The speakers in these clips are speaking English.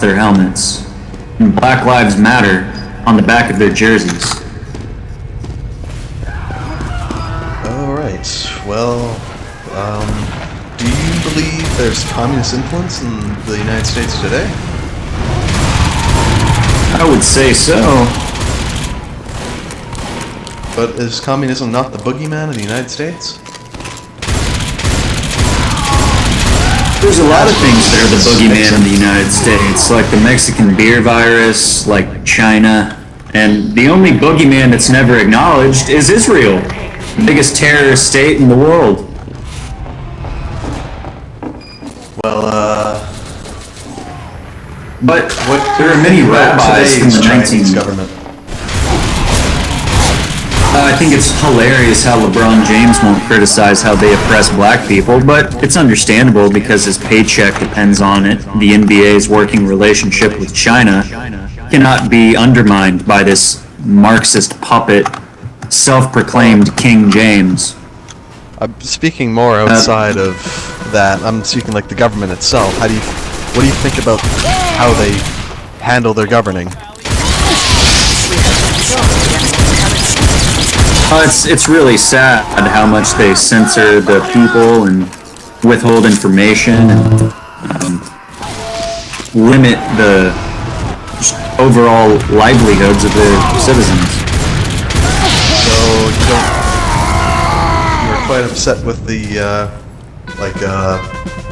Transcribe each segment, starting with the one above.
their helmets, and Black Lives Matter on the back of their jerseys. Alright, well, do you believe there's communist influence in the United States today? I would say so. But is communism not the boogeyman in the United States? There's a lot of things that are the boogeyman in the United States, like the Mexican beer virus, like China, and the only boogeyman that's never acknowledged is Israel, the biggest terrorist state in the world. Well, but there are many rabbis from the Chinese government. I think it's hilarious how LeBron James won't criticize how they oppress black people, but it's understandable because his paycheck depends on it. The NBA's working relationship with China cannot be undermined by this Marxist puppet, self-proclaimed King James. I'm speaking more outside of that. I'm speaking like the government itself. What do you think about how they handle their governing? It's really sad how much they censor the people and withhold information and limit the overall livelihoods of their citizens. So you're quite upset with the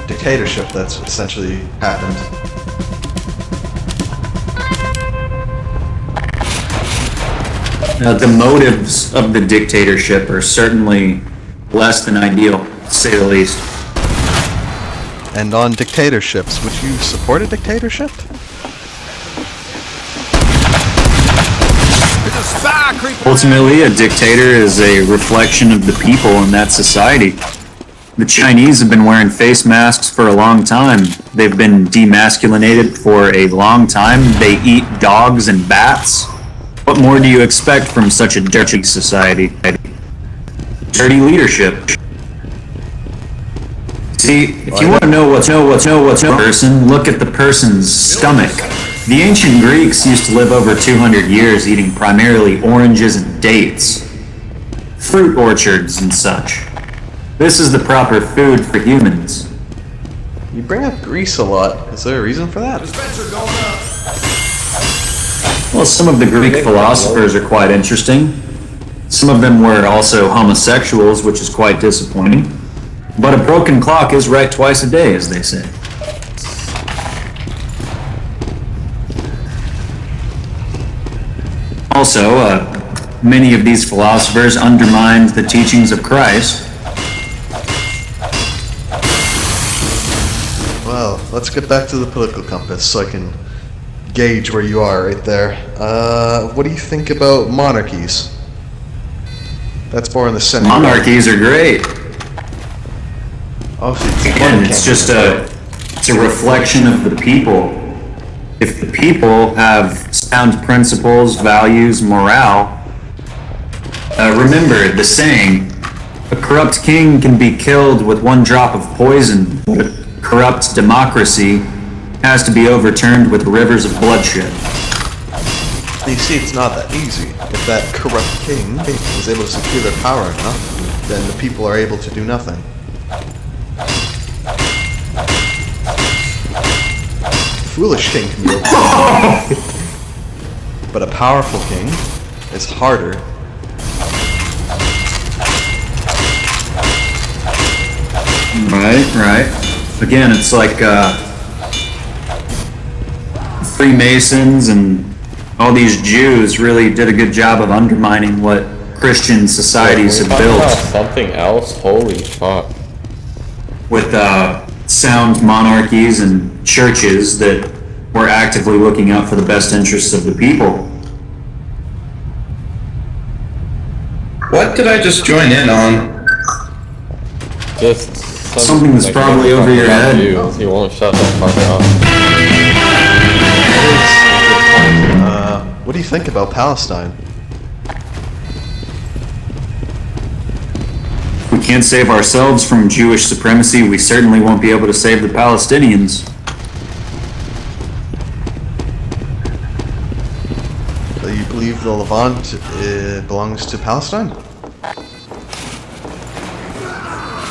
dictatorship that's essentially happened. The motives of the dictatorship are certainly less than ideal, to say the least. And on dictatorships, would you support a dictatorship? Ultimately, a dictator is a reflection of the people in that society. The Chinese have been wearing face masks for a long time. They've been demasculinated for a long time. They eat dogs and bats. What more do you expect from such a dirty society? Dirty leadership. See, if you want to know what's a person, look at the person's stomach. The ancient Greeks used to live over 200 years eating primarily oranges and dates, fruit orchards and such. This is the proper food for humans. You bring up Greece a lot. Is there a reason for that? Well, some of the Greek philosophers are quite interesting. Some of them were also homosexuals, which is quite disappointing. But a broken clock is right twice a day, as they say. Also, many of these philosophers undermined the teachings of Christ. Well, let's get back to the political compass so I can gauge where you are right there. What do you think about monarchies? That's more in the center. Monarchies are great. Oh, again, it's just it's a reflection of the people. If the people have sound principles, values, morale, remember the saying, a corrupt king can be killed with one drop of poison, but a corrupt democracy has to be overturned with rivers of bloodshed. You see, it's not that easy. If that corrupt king is able to secure their power enough, then the people are able to do nothing. Foolish king can be overthrown, but a powerful king is harder. Right. Again, it's like Freemasons and all these Jews really did a good job of undermining what Christian societies have built. Something else? Holy fuck. With sound monarchies and churches that were actively looking out for the best interests of the people. What did I just join in on? Just something that's probably over your head. He won't shut that fuck up. What do you think about Palestine? If we can't save ourselves from Jewish supremacy, we certainly won't be able to save the Palestinians. You believe the Levant belongs to Palestine?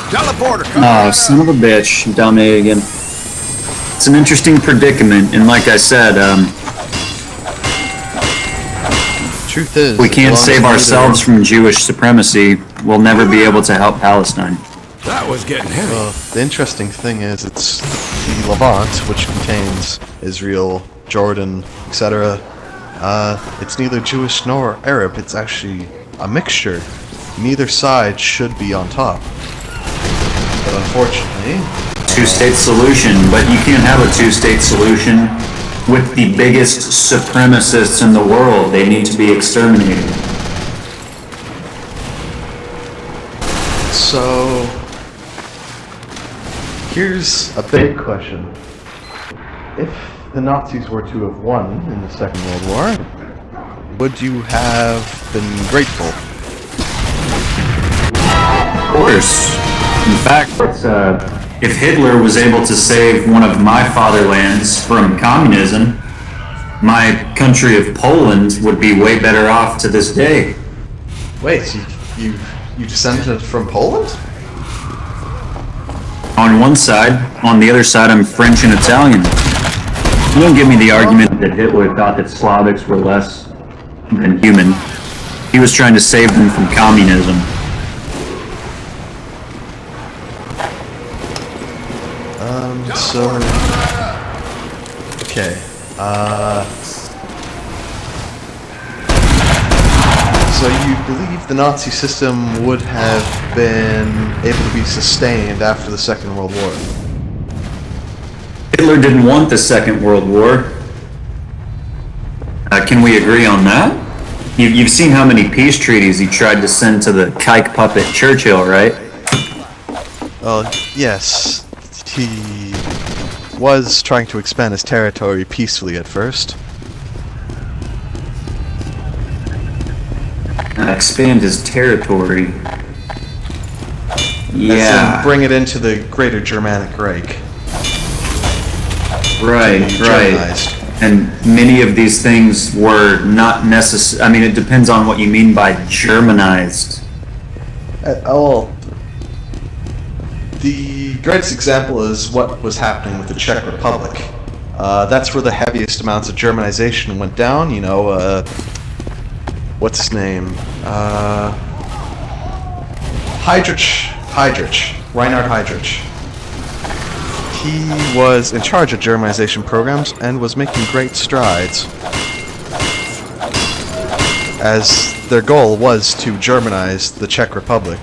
Teleporter, Oh, son of a bitch. Down A again. It's an interesting predicament, and like I said, Truth is, we it can't belongs save to ourselves neither- from Jewish supremacy. We'll never be able to help Palestine. That was getting heavy. Well, the interesting thing is, it's the Levant, which contains Israel, Jordan, etc. It's neither Jewish nor Arab. It's actually a mixture. Neither side should be on top. But unfortunately, Two-state solution, but you can't have a two-state solution with the biggest supremacists in the world. They need to be exterminated. so here's a big question. If the Nazis were to have won in the Second World War, would you have been grateful? Of course. In fact, if Hitler was able to save one of my fatherlands from communism, my country of Poland would be way better off to this day. Wait, so you descended from Poland? On one side, on the other side, I'm French and Italian. You don't give me the argument that Hitler thought that Slavics were less than human. He was trying to save them from communism. So okay. So you believe the Nazi system would have been able to be sustained after the Second World War? Hitler didn't want the Second World War. Can we agree on that? You've seen how many peace treaties he tried to send to the kike puppet Churchill, right? Yes. He was trying to expand his territory peacefully at first. Expand his territory. As Yeah. in bring it into the Greater Germanic Reich. Right. Germanized. And many of these things were not necessary. I mean, it depends on what you mean by Germanized. The greatest example is what was happening with the Czech Republic. That's where the heaviest amounts of Germanization went down. You know, what's his name? Reinhard Heydrich. He was in charge of Germanization programs and was making great strides, as their goal was to Germanize the Czech Republic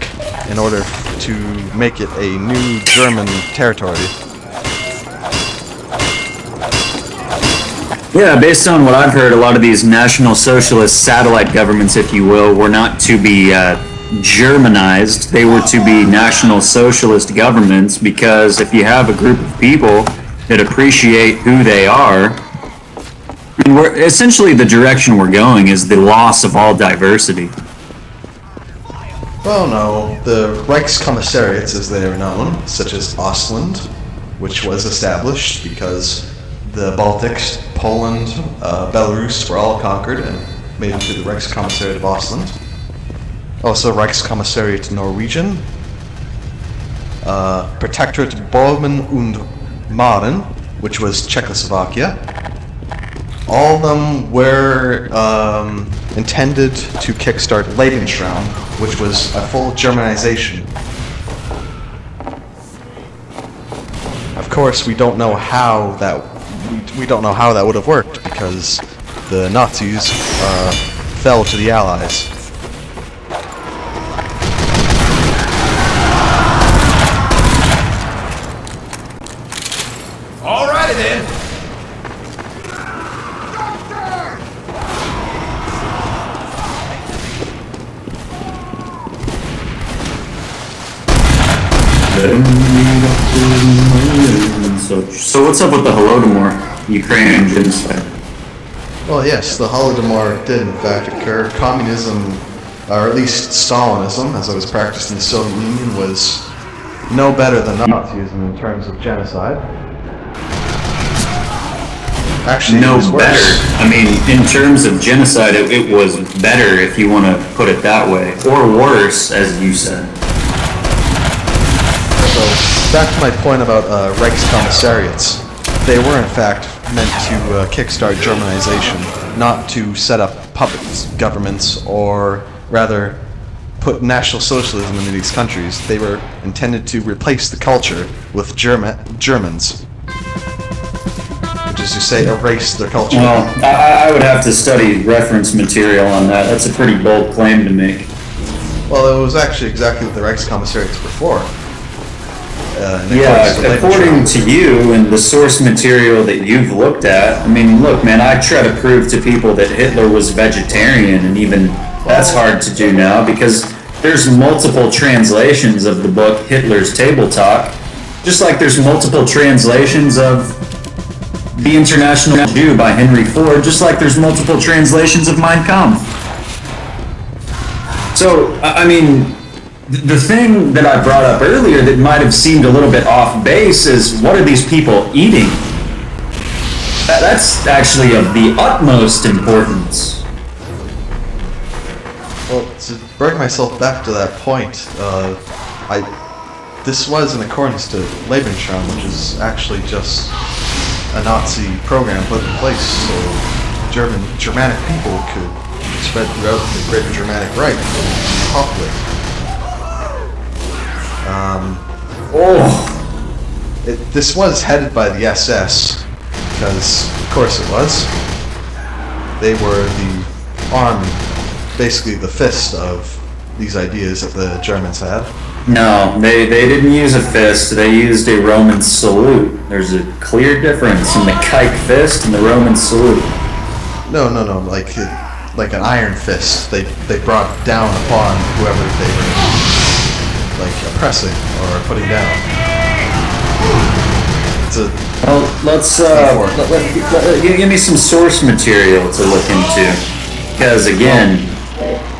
in order to make it a new German territory. Yeah, based on what I've heard, a lot of these National Socialist satellite governments, if you will, were not to be Germanized. They were to be National Socialist governments, because if you have a group of people that appreciate who they are, and we're essentially the direction we're going is the loss of all diversity. Well, no, the Reichskommissariats, as they are known, such as Ostland, which was established because the Baltics, Poland, Belarus were all conquered and made into the Reichskommissariat of Ostland. Also, Reichskommissariat Norwegian, Protectorate Böhmen und Mähren, which was Czechoslovakia. All of them were intended to kickstart Lebensraum, which was a full Germanization. Of course, we don't know how that would have worked, because the Nazis fell to the Allies. Alrighty then. So what's up with the Holodomor, Ukrainian genocide? Well, yes, the Holodomor did in fact occur. Communism, or at least Stalinism, as it was practiced in the Soviet Union, was no better than Nazism in terms of genocide. Actually, it No, was better. worse. I mean, in terms of genocide, it was better if you want to put it that way. Or worse, as you said. So, back to my point about Reichskommissariats. They were, in fact, meant to kickstart Germanization, not to set up puppet governments, or rather, put National Socialism into these countries. They were intended to replace the culture with Germans. Which is to say, erase their culture. Well, I would have to study reference material on that. That's a pretty bold claim to make. Well, it was actually exactly what the Reichskommissariats were for. Yeah, according to you and the source material that you've looked at, I mean, look, man, I try to prove to people that Hitler was vegetarian, and even that's hard to do now because there's multiple translations of the book Hitler's Table Talk, just like there's multiple translations of The International Jew by Henry Ford, just like there's multiple translations of Mein Kampf. So, I mean, the thing that I brought up earlier that might have seemed a little bit off base is, what are these people eating? That's actually of the utmost importance. Well, to bring myself back to that point, this was in accordance to Lebensraum, which is actually just a Nazi program put in place so Germanic people could spread throughout the Greater Germanic Reich and populate. This was headed by the SS, because of course it was. They were the arm, basically the fist of these ideas that the Germans had. No, they didn't use a fist, they used a Roman salute. There's a clear difference in the kike fist and the Roman salute. No, like an iron fist. They brought down upon whoever they were like oppressing or putting down. Well, let's give me some source material to look into, because again,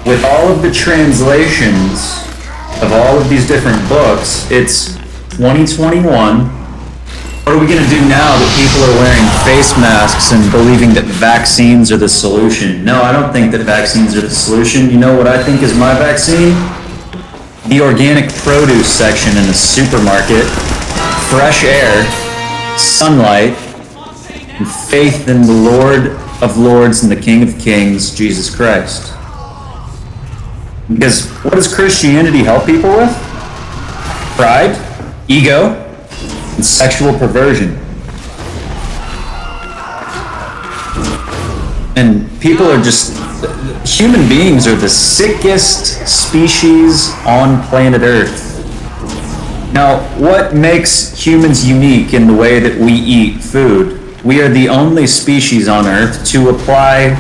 with all of the translations of all of these different books, it's 2021. What are we gonna do now that people are wearing face masks and believing that vaccines are the solution? No, I don't think that vaccines are the solution. You know what I think is my vaccine? The organic produce section in a supermarket, fresh air, sunlight, and faith in the Lord of Lords and the King of Kings, Jesus Christ. Because what does Christianity help people with? Pride, ego, and sexual perversion. And people are just, human beings are the sickest species on planet Earth. Now, what makes humans unique in the way that we eat food? We are the only species on Earth to apply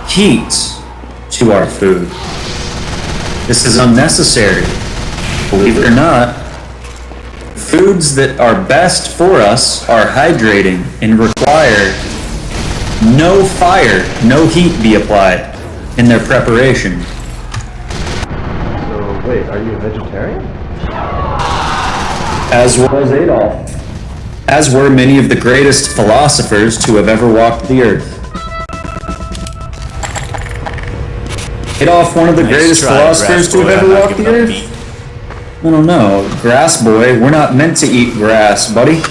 heat to our food. This is unnecessary. Believe it or not, foods that are best for us are hydrating and require no fire, no heat be applied in their preparation. So wait, are you a vegetarian? As was Adolf. As were many of the greatest philosophers to have ever walked the earth. Adolf, one of the greatest philosophers to have ever walked the earth? I don't know. Grass boy, we're not meant to eat grass, buddy.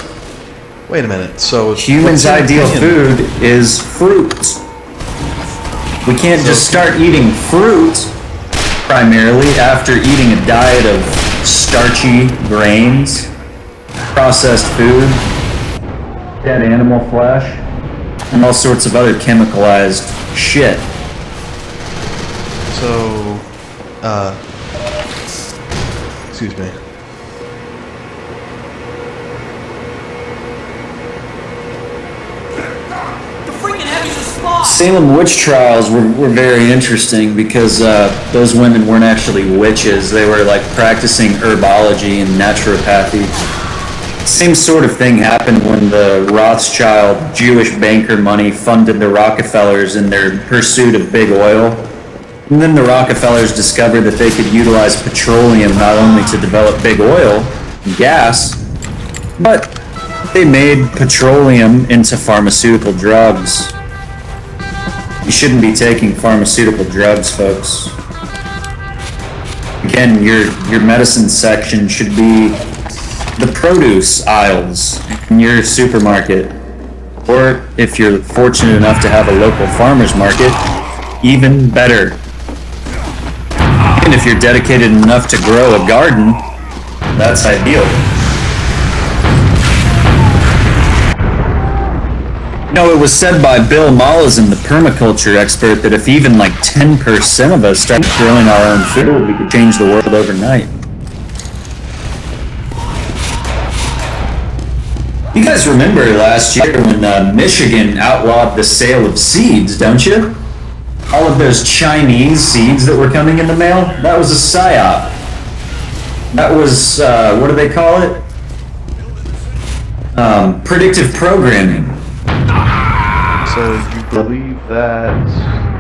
Wait a minute, so... Humans' ideal food is fruit. We can't just start eating fruit primarily after eating a diet of starchy grains, processed food, dead animal flesh, and all sorts of other chemicalized shit. So, excuse me. Salem witch trials were very interesting because those women weren't actually witches. They were like practicing herbology and naturopathy. Same sort of thing happened when the Rothschild Jewish banker money funded the Rockefellers in their pursuit of big oil. And then the Rockefellers discovered that they could utilize petroleum not only to develop big oil and gas, but They made petroleum into pharmaceutical drugs. You shouldn't be taking pharmaceutical drugs, folks. Again, your medicine section should be the produce aisles in your supermarket. Or if you're fortunate enough to have a local farmer's market, even better. And if you're dedicated enough to grow a garden, that's ideal. You know, it was said by Bill Mollison, the permaculture expert, that if even like 10% of us started growing our own food, we could change the world overnight. You guys remember last year when Michigan outlawed the sale of seeds, don't you? All of those Chinese seeds that were coming in the mail, that was a psyop. That was, what do they call it? Predictive programming. So you believe that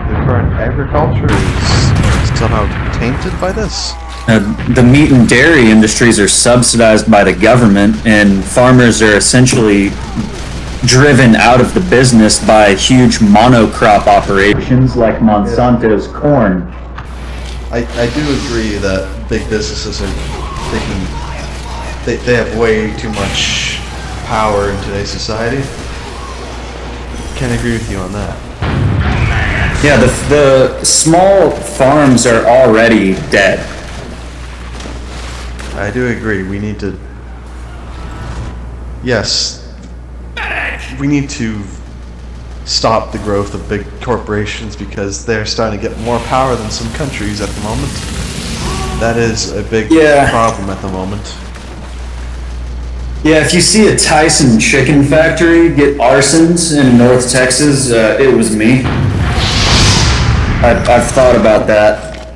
the current agriculture is somehow tainted by this? The meat and dairy industries are subsidized by the government, and farmers are essentially driven out of the business by huge monocrop operations like Monsanto's corn. I do agree that big businesses are they have way too much power in today's society. Can't agree with you on that. Yeah, the small farms are already dead. I do agree. We need to. Yes, we need to stop the growth of big corporations because they're starting to get more power than some countries at the moment. That is a big problem at the moment. Yeah, if you see a Tyson chicken factory get arsons in North Texas, it was me. I've thought about that.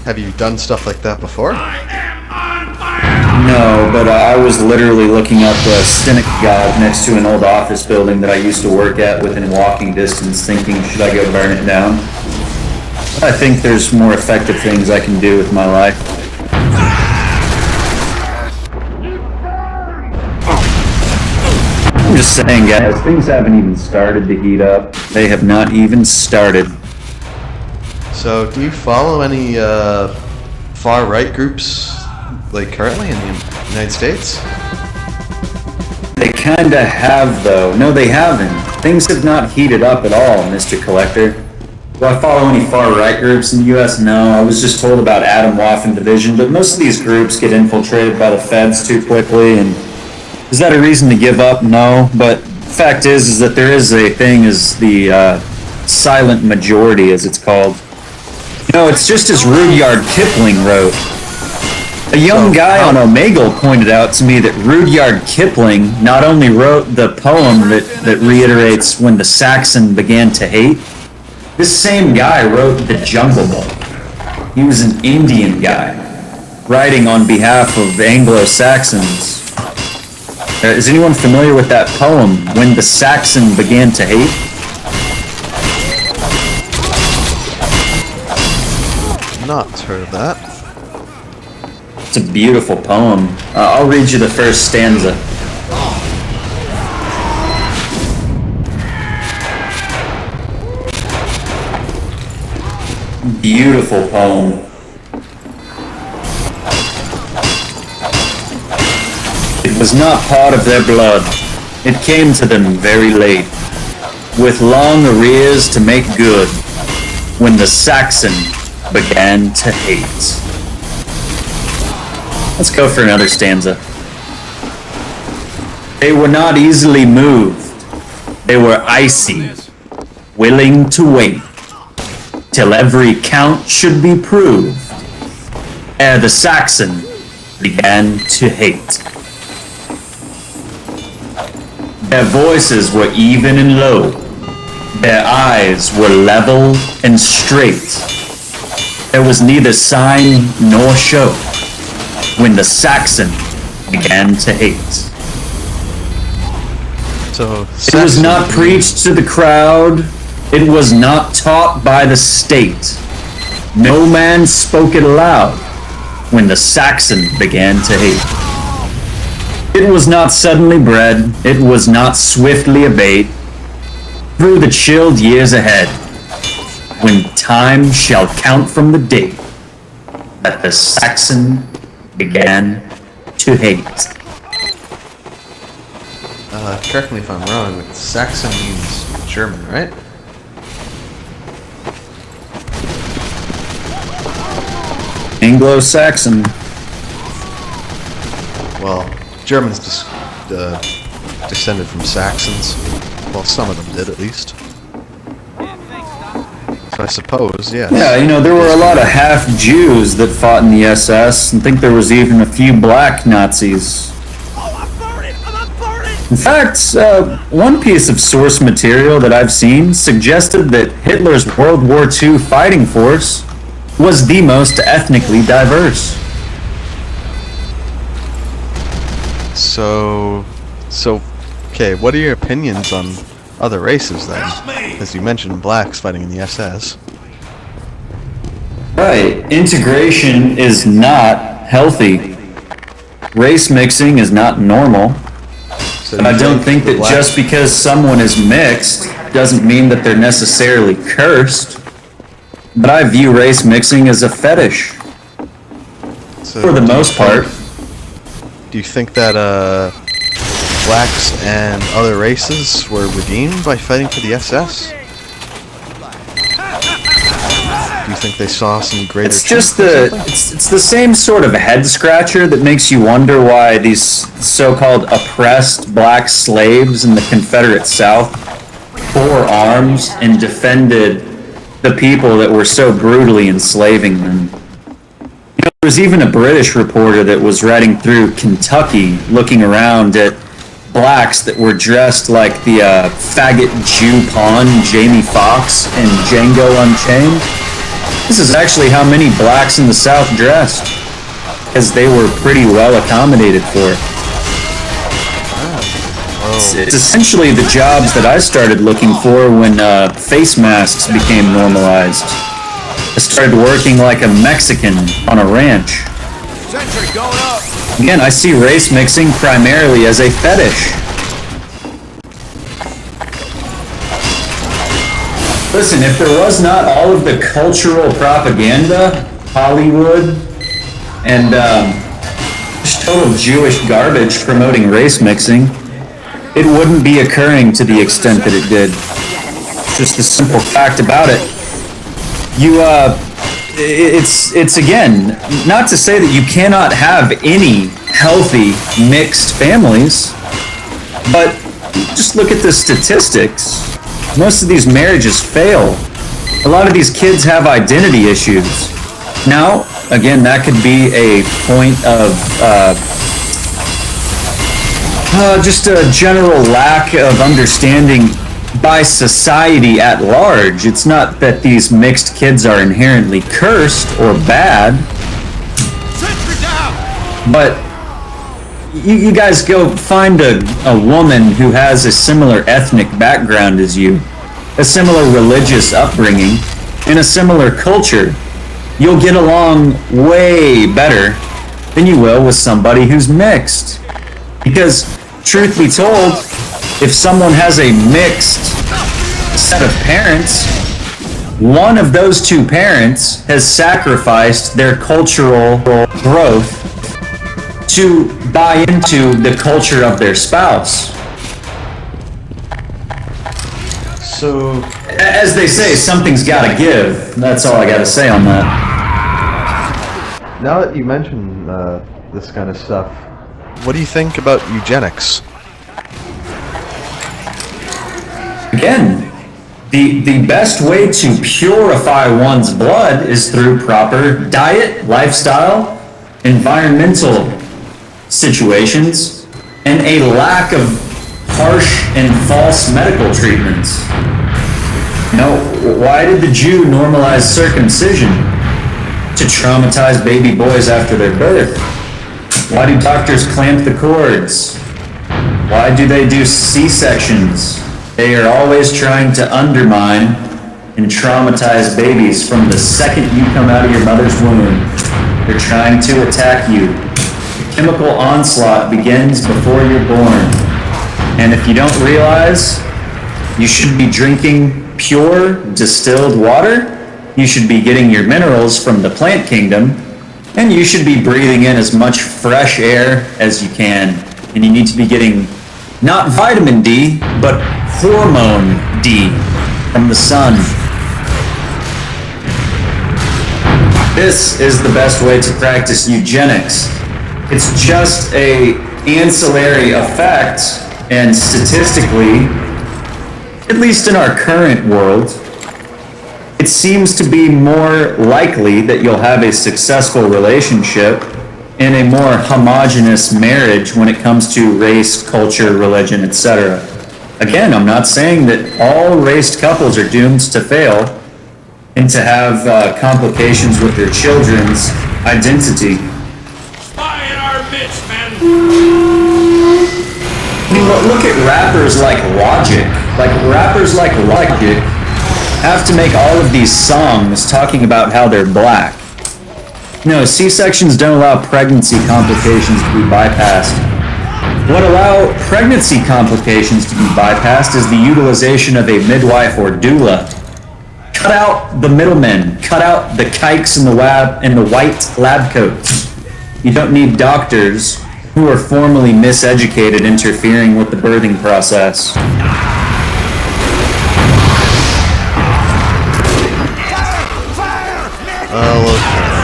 Have you done stuff like that before? No, but I was literally looking up a synagogue next to an old office building that I used to work at within walking distance, thinking, should I go burn it down? I think there's more effective things I can do with my life. I'm just saying, guys, things haven't even started to heat up. They have not even started. So, do you follow any far-right groups, like currently in the United States? They kinda have, though. No, they haven't. Things have not heated up at all, Mr. Collector. Do I follow any far-right groups in the US? No, I was just told about Atomwaffen Division, but most of these groups get infiltrated by the feds too quickly, and is that a reason to give up? No, but fact is that there is a thing as the silent majority, as it's called. You know, it's just as Rudyard Kipling wrote. A young guy on Omegle pointed out to me that Rudyard Kipling not only wrote the poem that reiterates when the Saxon began to hate, this same guy wrote the Jungle Book. He was an Indian guy, writing on behalf of Anglo-Saxons. Is anyone familiar with that poem, When the Saxon Began to Hate? Not heard of that. It's a beautiful poem. I'll read you the first stanza. Beautiful poem. It was not part of their blood. It came to them very late, with long arrears to make good, when the Saxon began to hate. Let's go for another stanza. They were not easily moved. They were icy, willing to wait, till every count should be proved, ere the Saxon began to hate. Their voices were even and low, their eyes were level and straight. There was neither sign nor show when the Saxon began to hate. So it was not preached to the crowd, it was not taught by the state. No man spoke it aloud when the Saxon began to hate. It was not suddenly bred, it was not swiftly abate. Through the chilled years ahead, when time shall count from the date that the Saxon began to hate. Correct me if I'm wrong, but Saxon means German, right? Anglo-Saxon. Well, Germans descended from Saxons. Well, some of them did, at least. So I suppose, yeah. Yeah, you know, there were a lot of half-Jews that fought in the SS, and I think there was even a few black Nazis. In fact, one piece of source material that I've seen suggested that Hitler's World War II fighting force was the most ethnically diverse. Okay, what are your opinions on other races then? As you mentioned, blacks fighting in the SS. Right, integration is not healthy. Race mixing is not normal. So And I you don't think the that blacks- just because someone is mixed doesn't mean that they're necessarily cursed. But I view race mixing as a fetish, so for the do you most part. Do you think that blacks and other races were redeemed by fighting for the SS? Do you think they saw some greater? It's just truth or the something? it's the same sort of head scratcher that makes you wonder why these so-called oppressed black slaves in the Confederate South bore arms and defended the people that were so brutally enslaving them. You know, there was even a British reporter that was riding through Kentucky looking around at blacks that were dressed like the faggot Jew pawn Jamie Foxx in Django Unchained. This is actually how many blacks in the South dressed, as they were pretty well accommodated for. It's essentially the jobs that I started looking for when face masks became normalized. I started working like a Mexican on a ranch. Sentry going up. Again, I see race mixing primarily as a fetish. Listen, if there was not all of the cultural propaganda, Hollywood, and just total Jewish garbage promoting race mixing, it wouldn't be occurring to the extent that it did. It's just the simple fact about it. It's again, not to say that you cannot have any healthy mixed families, but just look at the statistics. Most of these marriages fail. A lot of these kids have identity issues. Now, again, that could be a point of just a general lack of understanding by society at large. It's not that these mixed kids are inherently cursed or bad, Sentry down. but you guys go find a woman who has a similar ethnic background as you, a similar religious upbringing, and a similar culture. You'll get along way better than you will with somebody who's mixed. Because, truth be told, if someone has a mixed set of parents, one of those two parents has sacrificed their cultural growth to buy into the culture of their spouse. So, As they say, something's gotta give. That's all I gotta say on that. now that you mention this kind of stuff, what do you think about eugenics? Again, the best way to purify one's blood is through proper diet, lifestyle, environmental situations, and a lack of harsh and false medical treatments. You know, why did the Jew normalize circumcision? To traumatize baby boys after their birth. Why do doctors clamp the cords? Why do they do C-sections? They are always trying to undermine and traumatize babies from the second you come out of your mother's womb. They're trying to attack you, to chemical onslaught begins before you're born. And if you don't realize, you should be drinking pure distilled water, you should be getting your minerals from the plant kingdom, and you should be breathing in as much fresh air as you can. And you need to be getting not vitamin D, but hormone D from the sun. This is the best way to practice eugenics. It's just a ancillary effect, and statistically, at least in our current world, it seems to be more likely that you'll have a successful relationship in a more homogeneous marriage when it comes to race, culture, religion, etc. Again, I'm not saying that all raced couples are doomed to fail and to have complications with their children's identity. Spy in our midst, men! I mean, look at rappers like Logic. Rappers like Logic have to make all of these songs talking about how they're black. No, C-sections don't allow pregnancy complications to be bypassed. What allow pregnancy complications to be bypassed is the utilization of a midwife or doula. Cut out the middlemen. Cut out the kikes in the lab and the white lab coats. You don't need doctors who are formally miseducated interfering with the birthing process.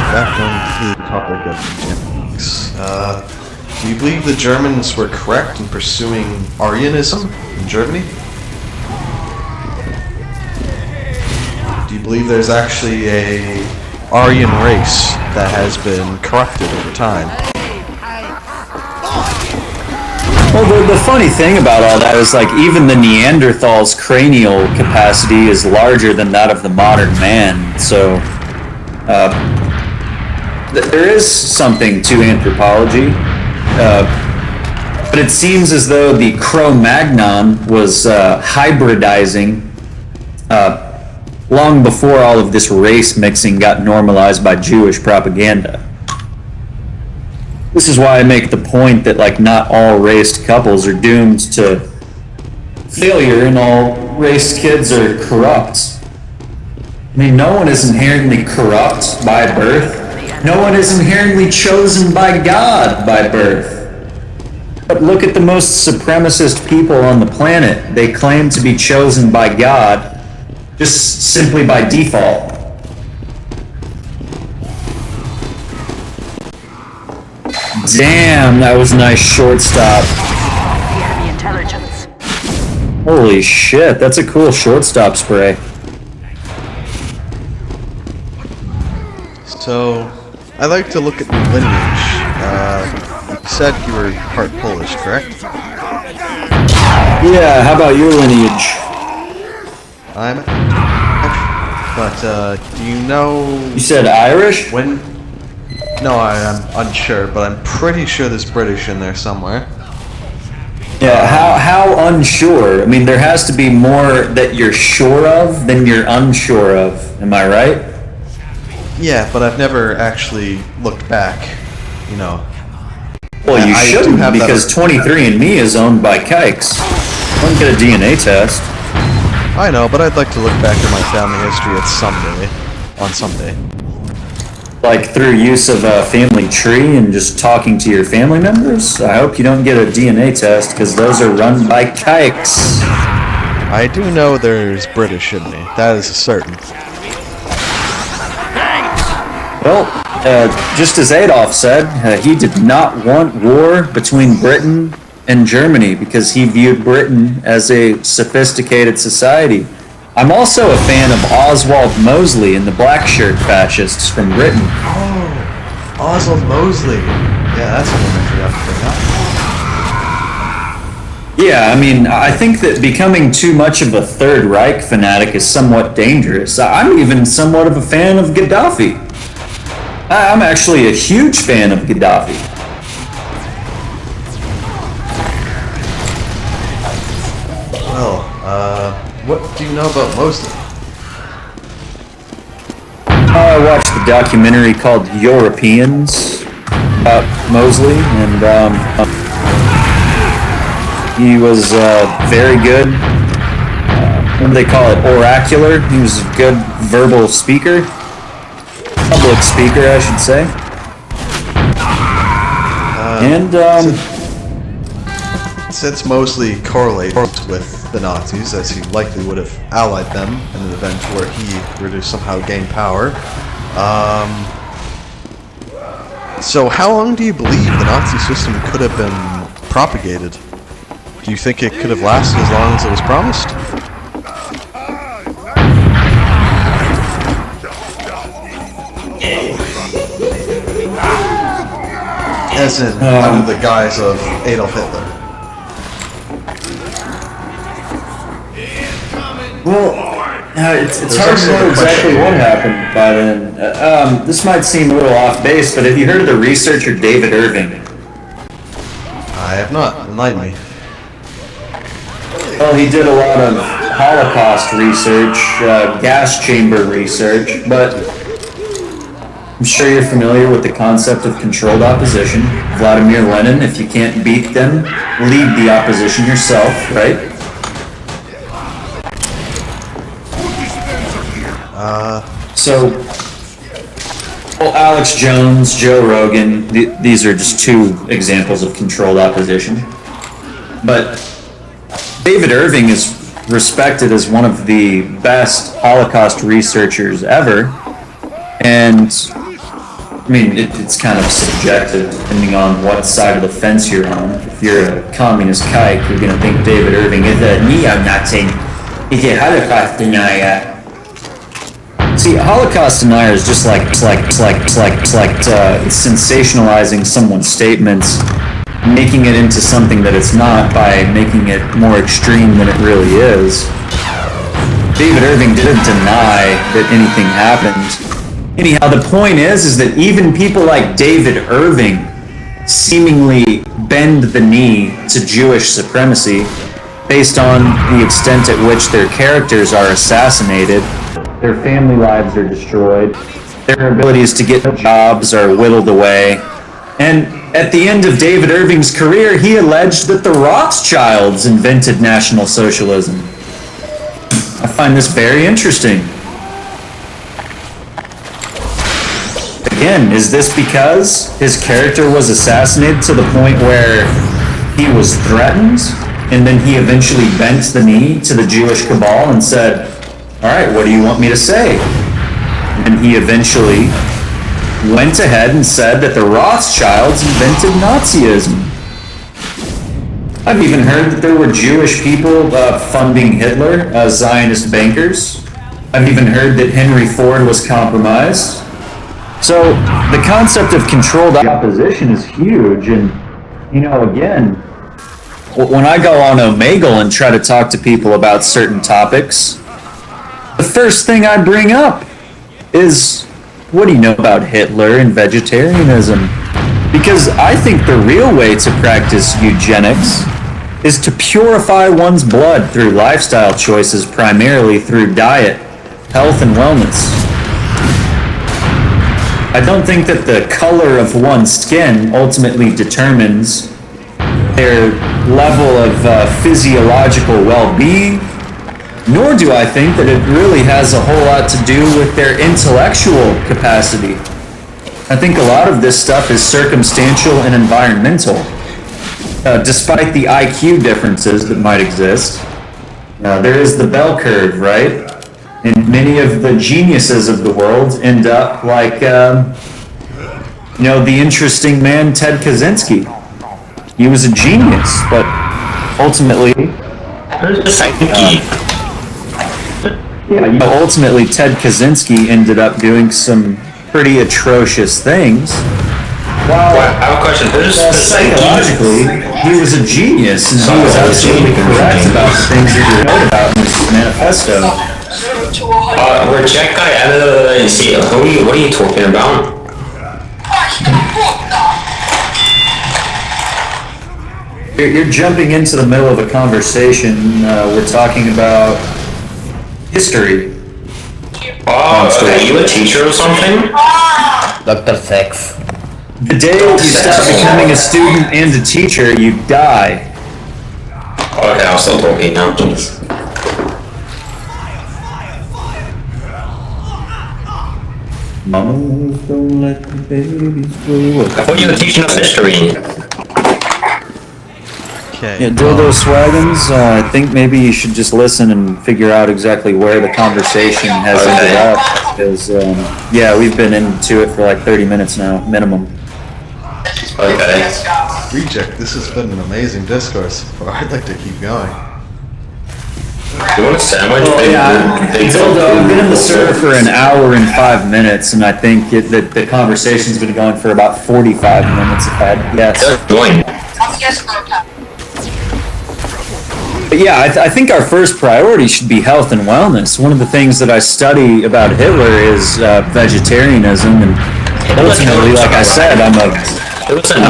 Back on the topic of eugenics. Do you believe the Germans were correct in pursuing Aryanism in Germany? Do you believe there's actually a Aryan race that has been corrupted over time? Well, the funny thing about all that is, even the Neanderthal's cranial capacity is larger than that of the modern man, so there is something to anthropology, but it seems as though the Cro-Magnon was hybridizing long before all of this race mixing got normalized by Jewish propaganda. This is why I make the point that not all raced couples are doomed to failure and all raced kids are corrupt. I mean, no one is inherently corrupt by birth. No one is inherently chosen by God by birth. But look at the most supremacist people on the planet. They claim to be chosen by God just simply by default. Damn, that was a nice shortstop. The enemy intelligence. Holy shit, that's a cool shortstop spray. So, I like to look at your lineage. You said you were part Polish, correct? Yeah, how about your lineage? But do you know... You said Irish? When... No, I'm unsure, but I'm pretty sure there's British in there somewhere. Yeah, how unsure? I mean, there has to be more that you're sure of than you're unsure of. Am I right? Yeah, but I've never actually looked back, you know. Well, you I do shouldn't, have because that... 23andMe is owned by kikes. Don't get a DNA test. I know, but I'd like to look back at my family history on someday. Like through use of a family tree and just talking to your family members? I hope you don't get a DNA test, because those are run by kikes. I do know there's British in me. That is certain. Well, just as Adolf said, he did not want war between Britain and Germany because he viewed Britain as a sophisticated society. I'm also a fan of Oswald Mosley and the black shirt fascists from Britain. Oh, Oswald Mosley. Yeah, that's what I forgot to bring up. Yeah, I mean, I think that becoming too much of a Third Reich fanatic is somewhat dangerous. I'm even somewhat of a fan of Gaddafi. I'm actually a huge fan of Gaddafi. Well, what do you know about Mosley? I watched the documentary called Europeans. about Mosley, and he was very good. What do they call it? Oracular. He was a good verbal speaker. Public speaker, I should say. Since Mosley correlated with the Nazis, as he likely would have allied them in an event where he were to somehow gain power, so how long do you believe the Nazi system could have been propagated? Do you think it could have lasted as long as it was promised? As in, under the guise of Adolf Hitler. Well, it's hard to know exactly what happened by then. This might seem a little off base, but have you heard of the researcher David Irving? I have not. Enlighten me. Well, he did a lot of Holocaust research, gas chamber research, but I'm sure you're familiar with the concept of controlled opposition. Vladimir Lenin, if you can't beat them, lead the opposition yourself, right? Well, Alex Jones, Joe Rogan, these are just two examples of controlled opposition. But David Irving is respected as one of the best Holocaust researchers ever. And, I mean, it's kind of subjective depending on what side of the fence you're on. If you're a communist kike, you're going to think David Irving is a neo-Nazi. He's a Holocaust denier. See, Holocaust denier is just like sensationalizing someone's statements, making it into something that it's not by making it more extreme than it really is. David Irving didn't deny that anything happened. Anyhow, the point is that even people like David Irving seemingly bend the knee to Jewish supremacy based on the extent at which their characters are assassinated. Their family lives are destroyed, their abilities to get jobs are whittled away, and at the end of David Irving's career, he alleged that the Rothschilds invented National Socialism. I find this very interesting. Again, is this because his character was assassinated to the point where he was threatened, and then he eventually bent the knee to the Jewish cabal and said, "All right, what do you want me to say?" And he eventually went ahead and said that the Rothschilds invented Nazism. I've even heard that there were Jewish people funding Hitler as Zionist bankers. I've even heard that Henry Ford was compromised. So the concept of controlled opposition is huge, and, you know, again, when I go on Omegle and try to talk to people about certain topics, the first thing I bring up is, what do you know about Hitler and vegetarianism? Because I think the real way to practice eugenics is to purify one's blood through lifestyle choices, primarily through diet, health, and wellness. I don't think that the color of one's skin ultimately determines their level of physiological well-being, nor do I think that it really has a whole lot to do with their intellectual capacity. I think a lot of this stuff is circumstantial and environmental. Despite the IQ differences that might exist, there is the bell curve, right? And many of the geniuses of the world end up like, you know, the interesting man Ted Kaczynski. He was a genius, but ultimately... ultimately Ted Kaczynski ended up doing some pretty atrocious things. While I have a question. psychologically, he was a genius, and he was absolutely correct about the things that he wrote about in his manifesto. Reject guy, what are you talking about? You're jumping into the middle of a conversation. We're talking about history. Oh, are you a teacher or something? Dr. Sex. The day you stop becoming a student and a teacher, you die. Okay, I'll stop talking now, please. Mamas don't let the babies grow up. I thought you were teaching us history. Okay. Yeah, Dildo Swaggins, I think maybe you should just listen and figure out exactly where the conversation has ended up. Because, yeah, we've been into it for like 30 minutes now, minimum. Okay. Reject, this has been an amazing discourse so far. I'd like to keep going. You want a sandwich? Dildo, I've been in the server for an hour and 5 minutes, and I think that the conversation's been going for about 45 minutes, if I had to guess. Join. But yeah, I think our first priority should be health and wellness. One of the things that I study about Hitler is vegetarianism, and ultimately, like I said, I'm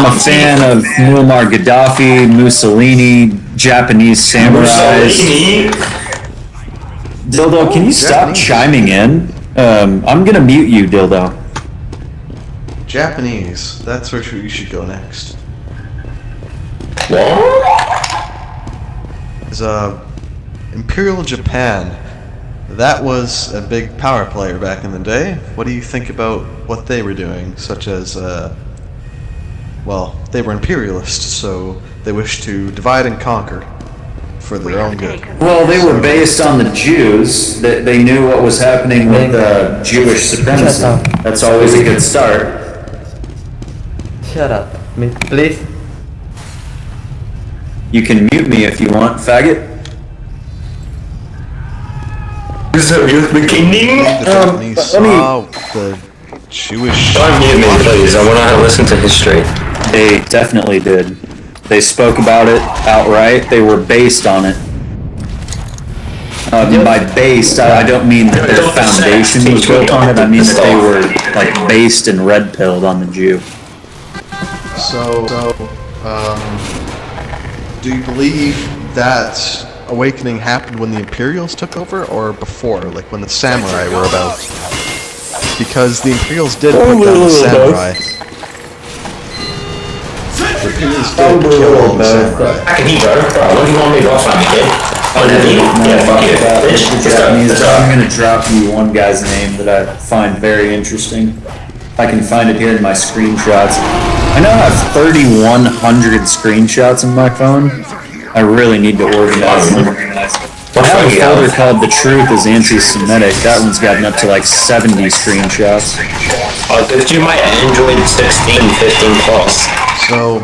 a fan of Muammar Gaddafi, Mussolini, Japanese samurais. Dildo, can you stop chiming in? I'm gonna mute you, Dildo. Japanese. That's where you should go next. What? Is Imperial Japan. That was a big power player back in the day. What do you think about what they were doing? Such as, well, they were imperialists, so they wished to divide and conquer for their own good. Well, they were based on the Jews. They knew what was happening with Jewish supremacy. That's always a good start. Shut up, please. You can mute me if you want, faggot. Is that your beginning? The Japanese saw the Jewish... Don't mute me, please. I want to listen to history. They definitely did. They spoke about it outright. They were based on it. By based, I don't mean that their foundation was built on it. I mean that they were like based and red-pilled on the Jew. So, do you believe that awakening happened when the Imperials took over, or before, like when the samurai were about? Because the Imperials did put down the samurai. The Imperials did kill all the samurai. I can eat, bro. What do you want me to watch on me, kid? Yeah, fuck you. Bitch, I'm gonna drop you one guy's name that I find very interesting. I can find it here in my screenshots. I now have 3,100 screenshots in my phone. I really need to organize them. I have a folder called The Truth is Anti-Semitic. That one's gotten up to like 70 screenshots. Did you my Android 16, 15 plus? So,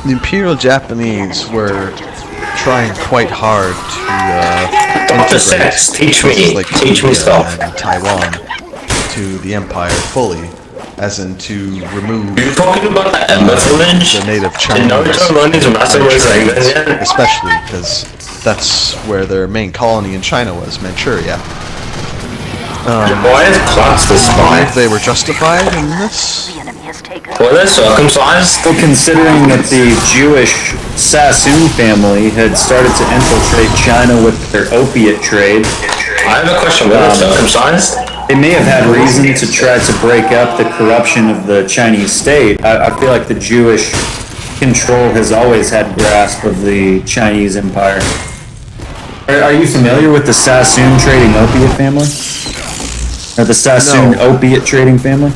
the Imperial Japanese were trying quite hard to integrate Teach places me. like Teach me India stuff. and Taiwan to the empire fully, as in to remove You're talking about the Ember Village? the native The Chinese, Naruto run is massive especially because that's where their main colony in China was, Manchuria. Why is Klotz the spy? They were justified in this. The enemy has taken. Were they circumcised? Well, considering that the Jewish Sassoon family had started to infiltrate China with their opiate trade, I have a question. Were they circumcised? they may have had reason to try to break up the corruption of the Chinese state. I feel like the Jewish control has always had grasp of the Chinese empire. Are you familiar with the Sassoon trading opiate family? Or the Sassoon opiate trading family?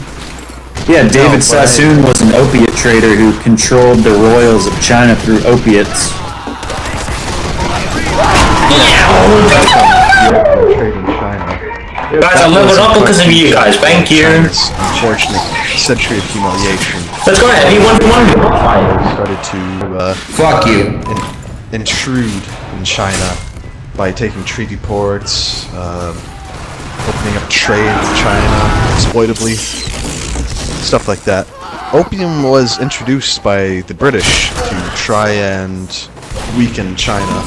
Yeah, David Sassoon was an opiate trader who controlled the royals of China through opiates. Trading China. Guys, I leveled up because of you guys. Thank you. China's unfortunate century of humiliation. Let's go ahead. Started to Fuck you. intrude in China by taking treaty ports, opening up trade with China, exploitably, stuff like that. Opium was introduced by the British to try and weaken China.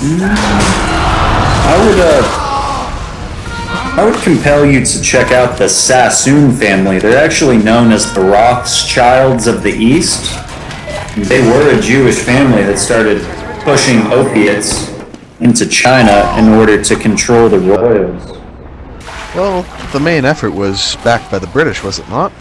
I would compel you to check out the Sassoon family. They're actually known as the Rothschilds of the East. They were a Jewish family that started pushing opiates into China in order to control the royals. Well, the main effort was backed by the British, was it not?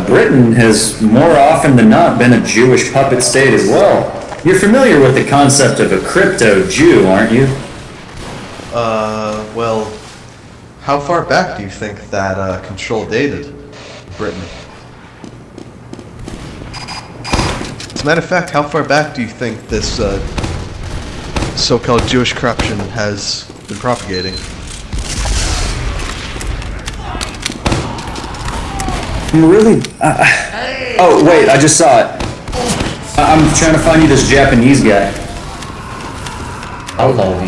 Britain has more often than not been a Jewish puppet state as well. You're familiar with the concept of a crypto-Jew, aren't you? Well, how far back do you think that control dated Britain? As a matter of fact, how far back do you think this so-called Jewish corruption has been propagating? Really? Oh, wait, I just saw it. I'm trying to find you this Japanese guy. Hello.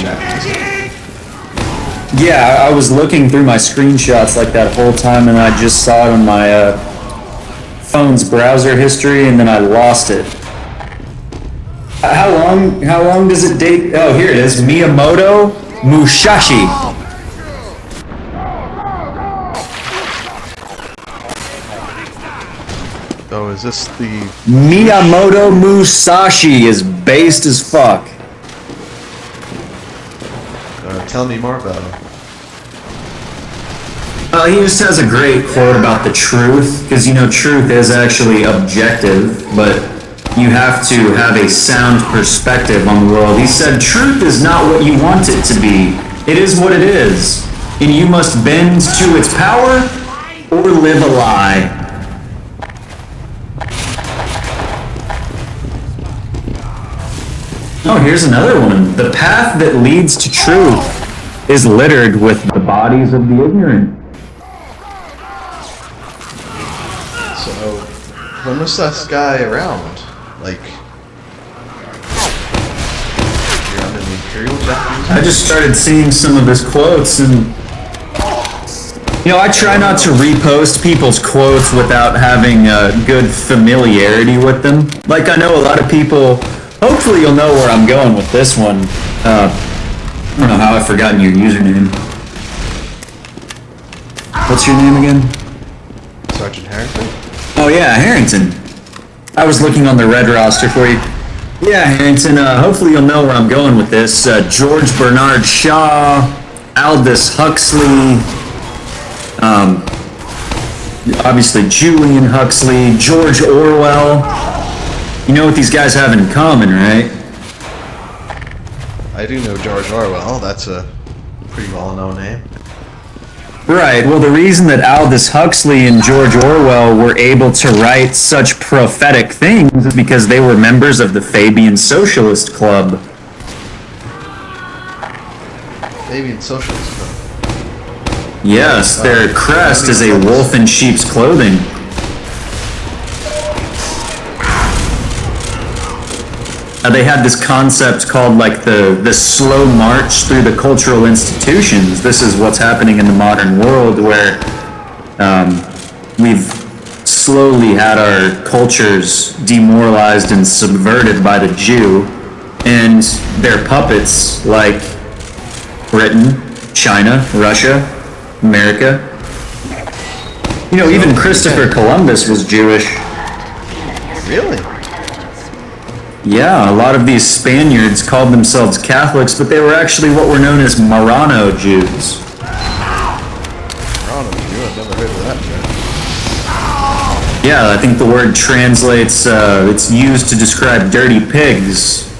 Yeah, I was looking through my screenshots like that whole time, and I just saw it on my phone's browser history, and then I lost it. How long does it date? Oh, here it is. Miyamoto Musashi. Oh, is this the... Miyamoto Musashi is based as fuck. Tell me more about him. He just has a great quote about the truth, because, you know, truth is actually objective, but you have to have a sound perspective on the world. He said, truth is not what you want it to be. It is what it is. And you must bend to its power or live a lie. Oh, here's another one. The path that leads to truth is littered with the bodies of the ignorant. So, when was this guy around? Like, around in the Imperial Japanese? I just started seeing some of his quotes, and you know, I try not to repost people's quotes without having a good familiarity with them. Like, I know a lot of people. Hopefully you'll know where I'm going with this one. I don't know how I've forgotten your username. What's your name again? Sergeant Harrington? Oh yeah, Harrington. I was looking on the red roster for you. Yeah, Harrington, hopefully you'll know where I'm going with this. George Bernard Shaw, Aldous Huxley, obviously Julian Huxley, George Orwell. You know what these guys have in common, right? I do know George Orwell. That's a pretty well-known name. Right, well the reason that Aldous Huxley and George Orwell were able to write such prophetic things is because they were members of the Fabian Socialist Club. Fabian Socialist Club. Yes, their crest is a wolf in sheep's clothing. They had this concept called like the slow march through the cultural institutions. This is what's happening in the modern world, where we've slowly had our cultures demoralized and subverted by the Jew and their puppets like Britain, China, Russia, America. You know, even Christopher Columbus was Jewish. Really? Yeah, a lot of these Spaniards called themselves Catholics, but they were actually what were known as Marrano Jews. Marrano Jew? I've never heard of that term. Yeah, I think the word translates, it's used to describe dirty pigs.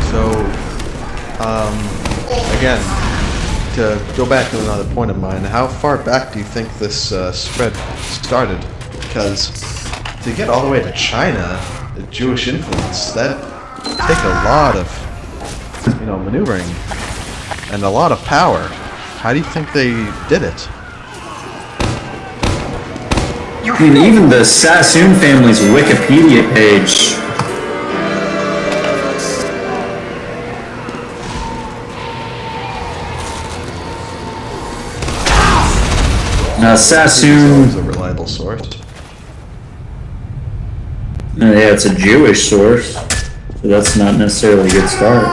So, again, to go back to another point of mine, how far back do you think this spread started? Because to get all the way to China, the Jewish influence, that take a lot of, you know, maneuvering and a lot of power. How do you think they did it? I mean, even the Sassoon family's Wikipedia page. Sassoon. Is a reliable source. Yeah, it's a Jewish source, so that's not necessarily a good start.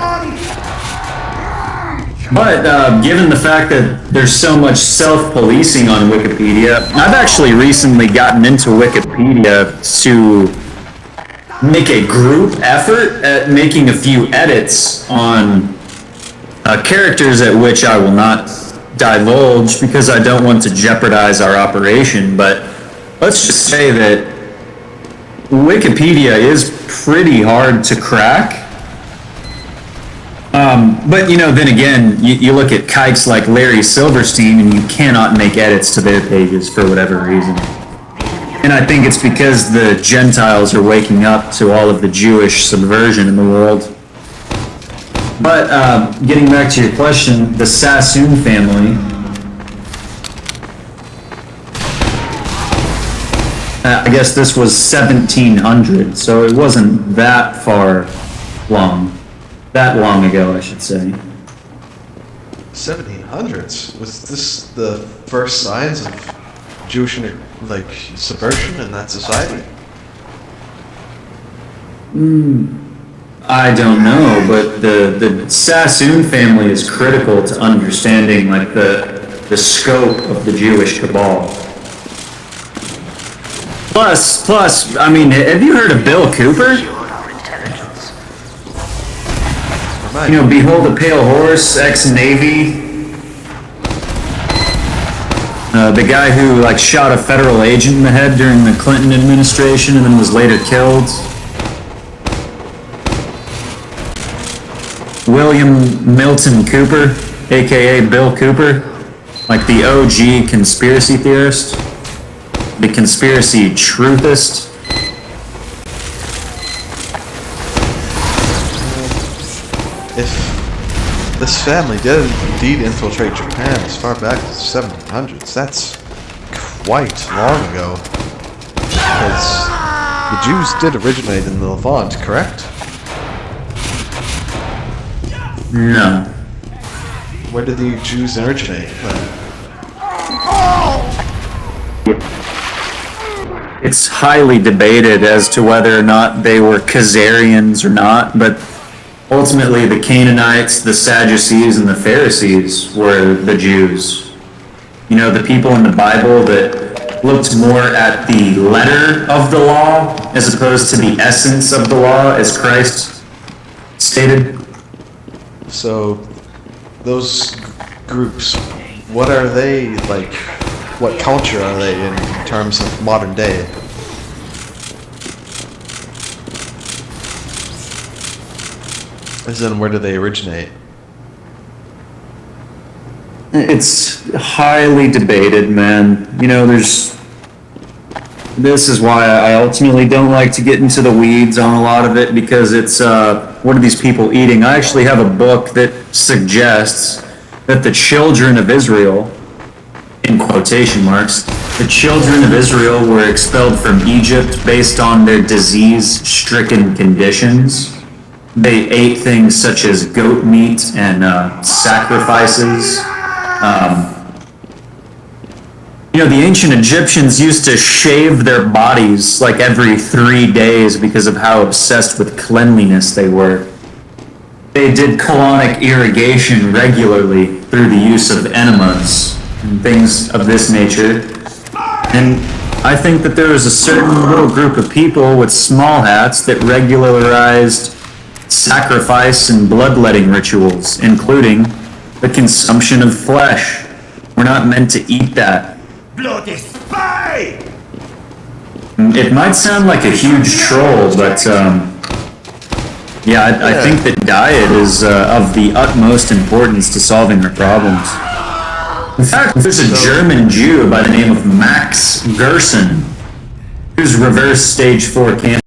But given the fact that there's so much self-policing on Wikipedia, I've actually recently gotten into Wikipedia to make a group effort at making a few edits on characters at which I will not divulge because I don't want to jeopardize our operation, but let's just say that Wikipedia is pretty hard to crack. But then again, you look at kikes like Larry Silverstein and you cannot make edits to their pages for whatever reason. And I think it's because the Gentiles are waking up to all of the Jewish subversion in the world. But getting back to your question, the Sassoon family, I guess this was 1700, so it wasn't that long ago, I should say. 1700s? Was this the first signs of Jewish subversion in that society? I don't know, but the Sassoon family is critical to understanding the scope of the Jewish cabal. Plus, I mean, have you heard of Bill Cooper? Behold a Pale Horse, ex-Navy. The guy who shot a federal agent in the head during the Clinton administration and then was later killed. William Milton Cooper, aka Bill Cooper, the OG conspiracy theorist, the conspiracy truthist. If this family did indeed infiltrate Japan as far back as the 1700s, that's quite long ago. Because the Jews did originate in the Levant, correct? No. Where did the Jews originate then? It's highly debated as to whether or not they were Khazarians or not, but ultimately the Canaanites, the Sadducees, and the Pharisees were the Jews. The people in the Bible that looked more at the letter of the law as opposed to the essence of the law, as Christ stated. So, those groups, what are they like? What culture are they in terms of modern day? As in, where do they originate? It's highly debated, man. This is why I ultimately don't like to get into the weeds on a lot of it, because it's, what are these people eating? I actually have a book that suggests that the children of Israel, in quotation marks, the children of Israel were expelled from Egypt based on their disease-stricken conditions. They ate things such as goat meat and sacrifices. The ancient Egyptians used to shave their bodies every 3 days because of how obsessed with cleanliness they were. They did colonic irrigation regularly through the use of enemas and things of this nature. And I think that there was a certain little group of people with small hats that regularized sacrifice and bloodletting rituals, including the consumption of flesh. We're not meant to eat that. Bloody spy! It might sound like a huge troll, but I think that diet is of the utmost importance to solving our problems. In fact, there's a German Jew by the name of Max Gerson, who's reversed stage 4 cancer.